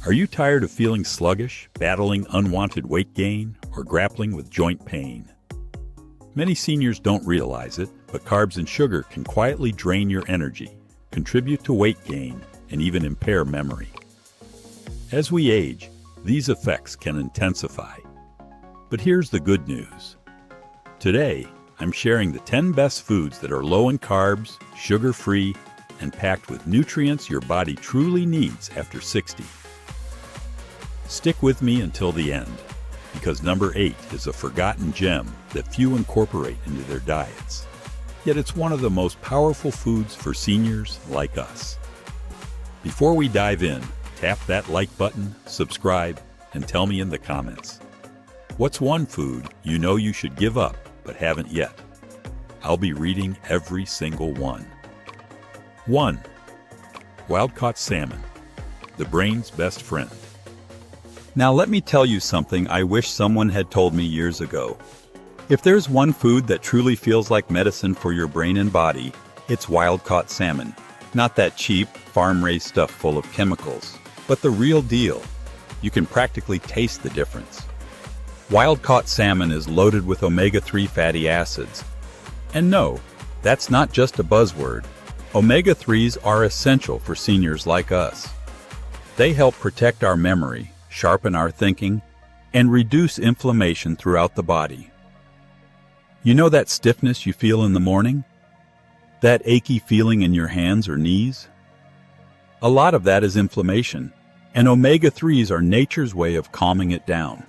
Are you tired of feeling sluggish, battling unwanted weight gain, or grappling with joint pain? Many seniors don't realize it, but carbs and sugar can quietly drain your energy, contribute to weight gain, and even impair memory. As we age, these effects can intensify. But here's the good news. Today, I'm sharing the 10 best foods that are low in carbs, sugar-free, and packed with nutrients your body truly needs after 60. Stick with me until the end, because number 8 is a forgotten gem that few incorporate into their diets. Yet it's one of the most powerful foods for seniors like us. Before we dive in, tap that like button, subscribe, and tell me in the comments. What's one food you know you should give up but haven't yet? I'll be reading every single one. 1. Wild-caught salmon, the brain's best friend. Now let me tell you something I wish someone had told me years ago. If there's one food that truly feels like medicine for your brain and body, it's wild-caught salmon. Not that cheap, farm-raised stuff full of chemicals, but the real deal. You can practically taste the difference. Wild-caught salmon is loaded with omega-3 fatty acids. And no, that's not just a buzzword. Omega-3s are essential for seniors like us. They help protect our memory, sharpen our thinking, and reduce inflammation throughout the body. You know that stiffness you feel in the morning? That achy feeling in your hands or knees? A lot of that is inflammation, and omega-3s are nature's way of calming it down.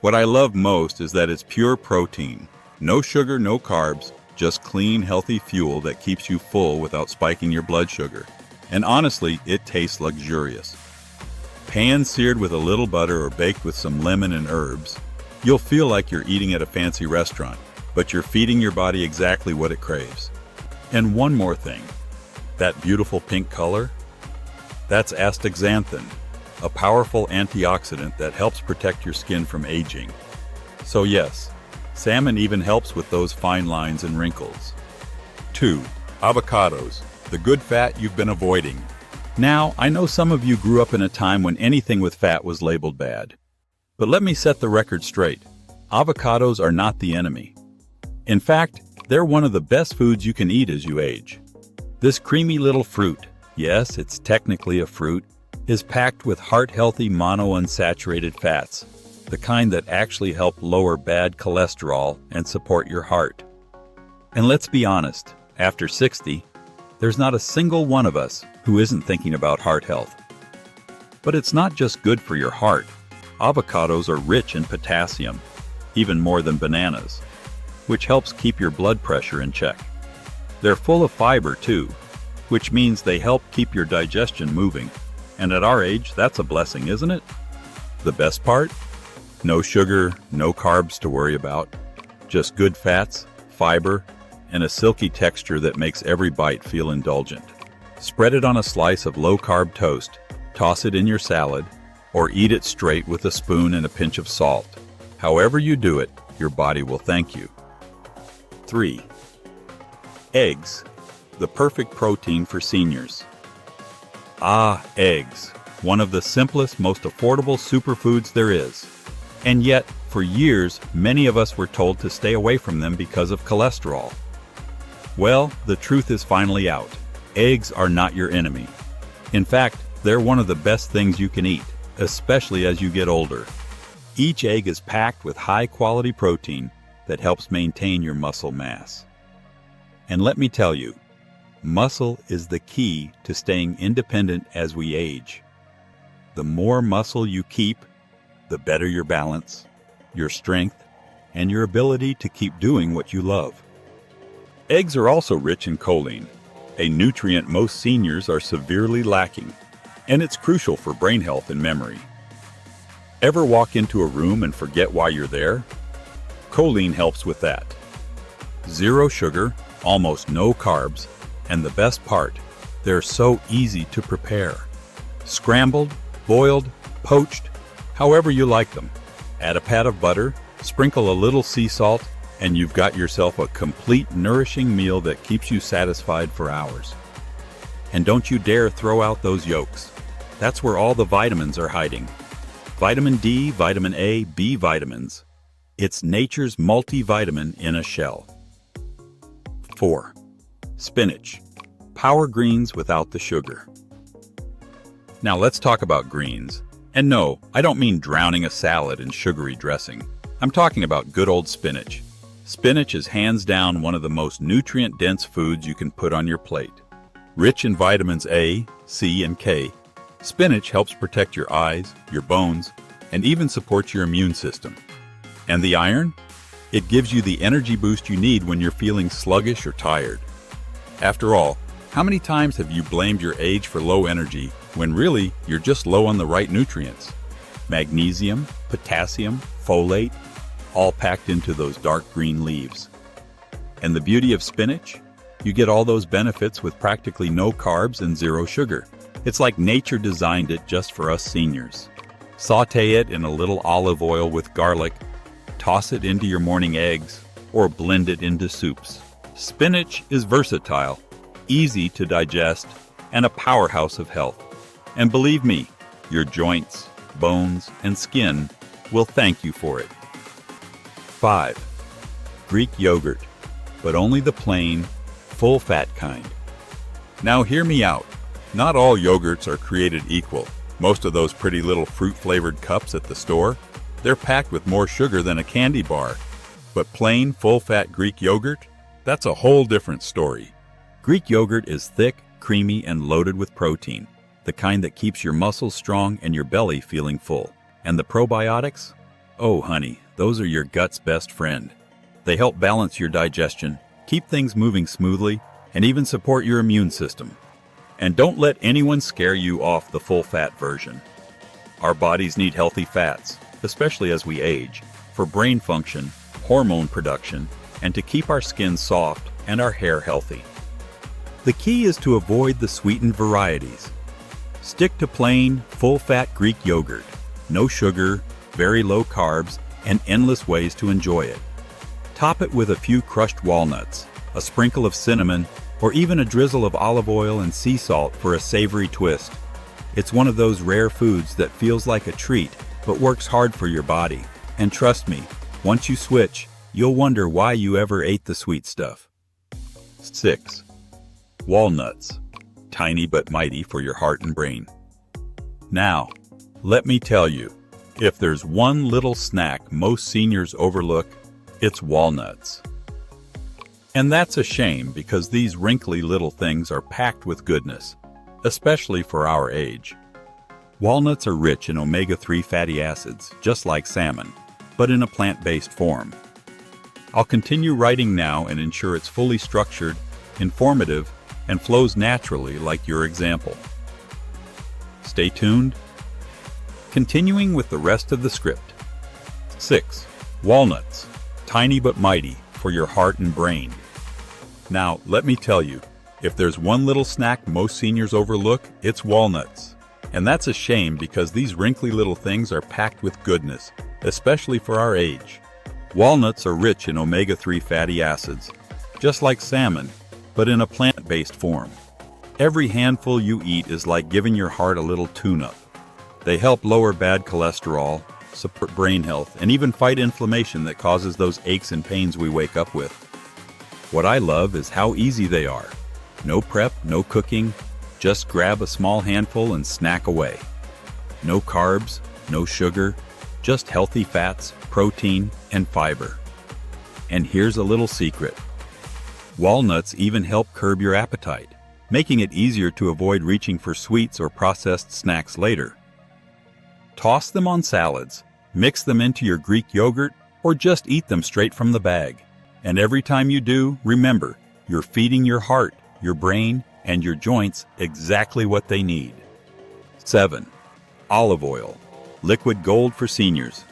What I love most is that it's pure protein. No sugar, no carbs, just clean, healthy fuel that keeps you full without spiking your blood sugar. And honestly, it tastes luxurious. Pan-seared with a little butter or baked with some lemon and herbs, you'll feel like you're eating at a fancy restaurant, but you're feeding your body exactly what it craves. And one more thing, that beautiful pink color? That's astaxanthin, a powerful antioxidant that helps protect your skin from aging. So yes, salmon even helps with those fine lines and wrinkles. 2. Avocados, the good fat you've been avoiding. Now, I know some of you grew up in a time when anything with fat was labeled bad. But let me set the record straight. Avocados are not the enemy. In fact, they're one of the best foods you can eat as you age. This creamy little fruit, yes, it's technically a fruit, is packed with heart-healthy monounsaturated fats, the kind that actually help lower bad cholesterol and support your heart. And let's be honest, after 60, there's not a single one of us who isn't thinking about heart health. But it's not just good for your heart. Avocados are rich in potassium, even more than bananas, which helps keep your blood pressure in check. They're full of fiber too, which means they help keep your digestion moving. And at our age, that's a blessing, isn't it? The best part? No sugar, no carbs to worry about. Just good fats, fiber, and a silky texture that makes every bite feel indulgent. Spread it on a slice of low-carb toast, toss it in your salad, or eat it straight with a spoon and a pinch of salt. However you do it, your body will thank you. 3. Eggs, the perfect protein for seniors. Ah, eggs, one of the simplest, most affordable superfoods there is. And yet, for years, many of us were told to stay away from them because of cholesterol. Well, the truth is finally out. Eggs are not your enemy. In fact, they're one of the best things you can eat, especially as you get older. Each egg is packed with high-quality protein that helps maintain your muscle mass. And let me tell you, muscle is the key to staying independent as we age. The more muscle you keep, the better your balance, your strength, and your ability to keep doing what you love. Eggs are also rich in choline, a nutrient most seniors are severely lacking, and it's crucial for brain health and memory. Ever walk into a room and forget why you're there? Choline helps with that. Zero sugar, almost no carbs, and the best part, they're so easy to prepare. Scrambled, boiled, poached, however you like them. Add a pat of butter, sprinkle a little sea salt, and you've got yourself a complete, nourishing meal that keeps you satisfied for hours. And don't you dare throw out those yolks. That's where all the vitamins are hiding. Vitamin D, vitamin A, B vitamins. It's nature's multivitamin in a shell. 4. Spinach. Power greens without the sugar. Now let's talk about greens. And no, I don't mean drowning a salad in sugary dressing. I'm talking about good old spinach. Spinach is hands down one of the most nutrient-dense foods you can put on your plate. Rich in vitamins A, C, and K, spinach helps protect your eyes, your bones, and even supports your immune system. And the iron? It gives you the energy boost you need when you're feeling sluggish or tired. After all, how many times have you blamed your age for low energy when really you're just low on the right nutrients? Magnesium, potassium, folate, all packed into those dark green leaves. And the beauty of spinach? You get all those benefits with practically no carbs and zero sugar. It's like nature designed it just for us seniors. Sauté it in a little olive oil with garlic, toss it into your morning eggs, or blend it into soups. Spinach is versatile, easy to digest, and a powerhouse of health. And believe me, your joints, bones, and skin will thank you for it. 5. Greek yogurt, but only the plain, full-fat kind. Now hear me out. Not all yogurts are created equal. Most of those pretty little fruit-flavored cups at the store, they're packed with more sugar than a candy bar. But plain, full-fat Greek yogurt? That's a whole different story. Greek yogurt is thick, creamy, and loaded with protein, the kind that keeps your muscles strong and your belly feeling full. And the probiotics? Oh, honey, those are your gut's best friend. They help balance your digestion, keep things moving smoothly, and even support your immune system. And don't let anyone scare you off the full-fat version. Our bodies need healthy fats, especially as we age, for brain function, hormone production, and to keep our skin soft and our hair healthy. The key is to avoid the sweetened varieties. Stick to plain, full-fat Greek yogurt, no sugar, very low carbs, and endless ways to enjoy it. Top it with a few crushed walnuts, a sprinkle of cinnamon, or even a drizzle of olive oil and sea salt for a savory twist. It's one of those rare foods that feels like a treat, but works hard for your body. And trust me, once you switch, you'll wonder why you ever ate the sweet stuff. 6. Walnuts. Tiny but mighty for your heart and brain. Now, let me tell you, if there's one little snack most seniors overlook, it's walnuts. And that's a shame because these wrinkly little things are packed with goodness, especially for our age. Walnuts are rich in omega-3 fatty acids, just like salmon, but in a plant-based form. I'll continue writing now and ensure it's fully structured, informative, and flows naturally like your example. Stay tuned. Continuing with the rest of the script. 6. Walnuts. Tiny but mighty for your heart and brain. Now, let me tell you, if there's one little snack most seniors overlook, it's walnuts. And that's a shame because these wrinkly little things are packed with goodness, especially for our age. Walnuts are rich in omega-3 fatty acids, just like salmon, but in a plant-based form. Every handful you eat is like giving your heart a little tune-up. They help lower bad cholesterol, support brain health, and even fight inflammation that causes those aches and pains we wake up with. What I love is how easy they are. No prep, no cooking, just grab a small handful and snack away. No carbs, no sugar, just healthy fats, protein, and fiber. And here's a little secret. Walnuts even help curb your appetite, making it easier to avoid reaching for sweets or processed snacks later. Toss them on salads, mix them into your Greek yogurt, or just eat them straight from the bag. And every time you do, remember, you're feeding your heart, your brain, and your joints exactly what they need. 7. Olive oil. Liquid gold for seniors.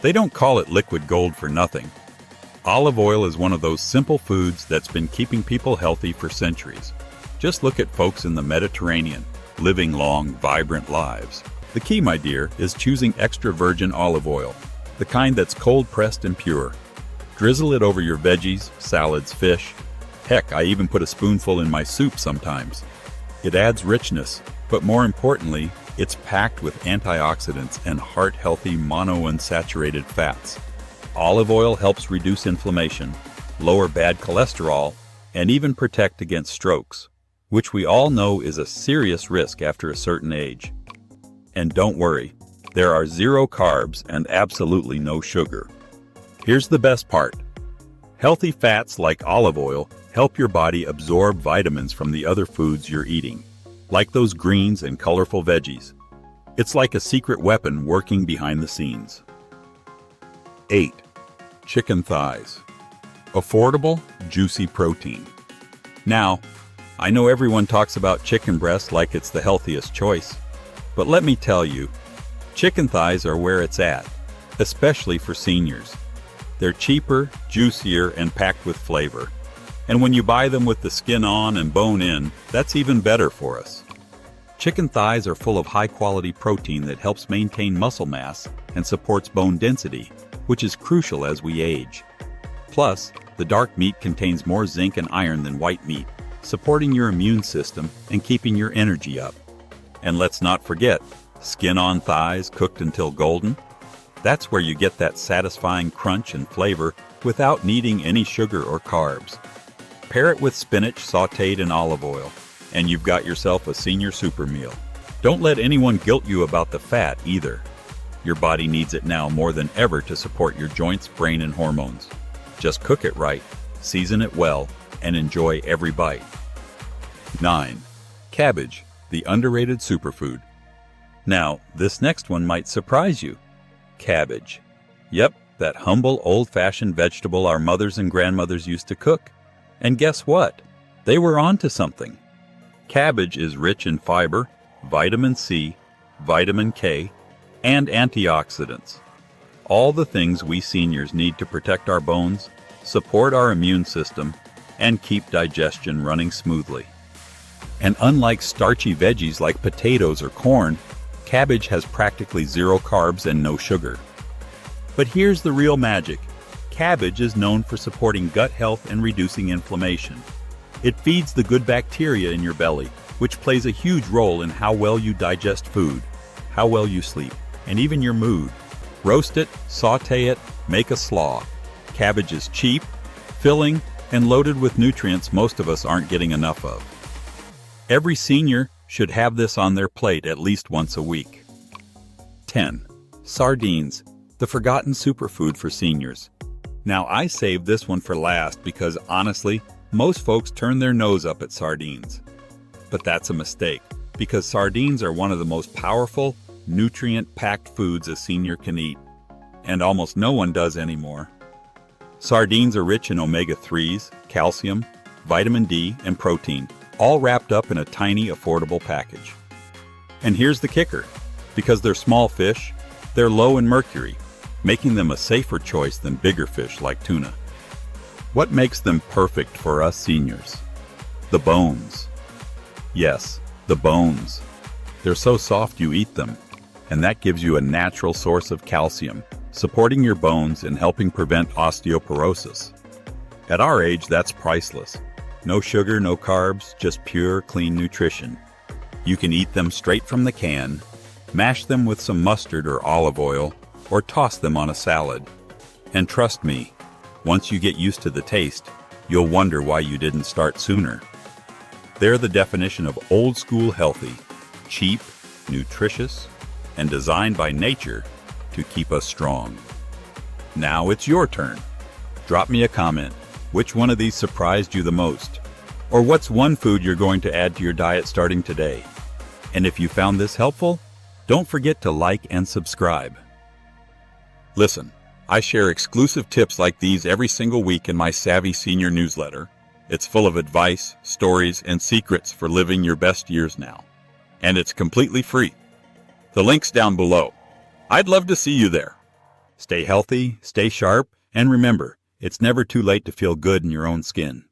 They don't call it liquid gold for nothing. Olive oil is one of those simple foods that's been keeping people healthy for centuries. Just look at folks in the Mediterranean, living long, vibrant lives. The key, my dear, is choosing extra virgin olive oil, the kind that's cold-pressed and pure. Drizzle it over your veggies, salads, fish. Heck, I even put a spoonful in my soup sometimes. It adds richness, but more importantly, It's packed with antioxidants and heart-healthy monounsaturated fats. Olive oil helps reduce inflammation, lower bad cholesterol, and even protect against strokes, which we all know is a serious risk after a certain age. And don't worry, there are 0 carbs and absolutely no sugar. Here's the best part. Healthy fats like olive oil help your body absorb vitamins from the other foods you're eating, like those greens and colorful veggies. It's like a secret weapon working behind the scenes. 8. Chicken thighs. Affordable, juicy protein. Now, I know everyone talks about chicken breast like it's the healthiest choice, but let me tell you, chicken thighs are where it's at, especially for seniors. They're cheaper, juicier, and packed with flavor. And when you buy them with the skin on and bone in, that's even better for us. Chicken thighs are full of high-quality protein that helps maintain muscle mass and supports bone density, which is crucial as we age. Plus, the dark meat contains more zinc and iron than white meat, supporting your immune system and keeping your energy up. And let's not forget, skin-on thighs cooked until golden. That's where you get that satisfying crunch and flavor without needing any sugar or carbs. Pair it with spinach sautéed in olive oil, and you've got yourself a senior super meal. Don't let anyone guilt you about the fat either. Your body needs it now more than ever to support your joints, brain, and hormones. Just cook it right, season it well, and enjoy every bite. 9. Cabbage, the underrated superfood. Now, this next one might surprise you. Cabbage. Yep, that humble, old-fashioned vegetable our mothers and grandmothers used to cook. And guess what? They were onto something. Cabbage is rich in fiber, vitamin C, vitamin K, and antioxidants. All the things we seniors need to protect our bones, support our immune system, and keep digestion running smoothly. And unlike starchy veggies like potatoes or corn, cabbage has practically 0 carbs and no sugar. But here's the real magic. Cabbage is known for supporting gut health and reducing inflammation. It feeds the good bacteria in your belly, which plays a huge role in how well you digest food, how well you sleep, and even your mood. Roast it, sauté it, make a slaw. Cabbage is cheap, filling, and loaded with nutrients most of us aren't getting enough of. Every senior should have this on their plate at least once a week. 10. Sardines, the forgotten superfood for seniors. Now, I saved this one for last because, honestly, most folks turn their nose up at sardines. But that's a mistake, because sardines are one of the most powerful, nutrient-packed foods a senior can eat, and almost no one does anymore. Sardines are rich in omega-3s, calcium, vitamin D, and protein, all wrapped up in a tiny, affordable package. And here's the kicker. Because they're small fish, they're low in mercury, making them a safer choice than bigger fish like tuna. What makes them perfect for us seniors? The bones. Yes, the bones. They're so soft you eat them, and that gives you a natural source of calcium, supporting your bones and helping prevent osteoporosis. At our age, that's priceless. No sugar, no carbs, just pure, clean nutrition. You can eat them straight from the can, mash them with some mustard or olive oil, or toss them on a salad. And trust me, once you get used to the taste, you'll wonder why you didn't start sooner. They're the definition of old-school healthy, cheap, nutritious, and designed by nature to keep us strong. Now it's your turn. Drop me a comment. Which one of these surprised you the most? Or what's one food you're going to add to your diet starting today? And if you found this helpful, don't forget to like and subscribe. Listen, I share exclusive tips like these every single week in my Savvy Senior newsletter. It's full of advice, stories, and secrets for living your best years now. And it's completely free. The link's down below. I'd love to see you there. Stay healthy, stay sharp, and remember, it's never too late to feel good in your own skin.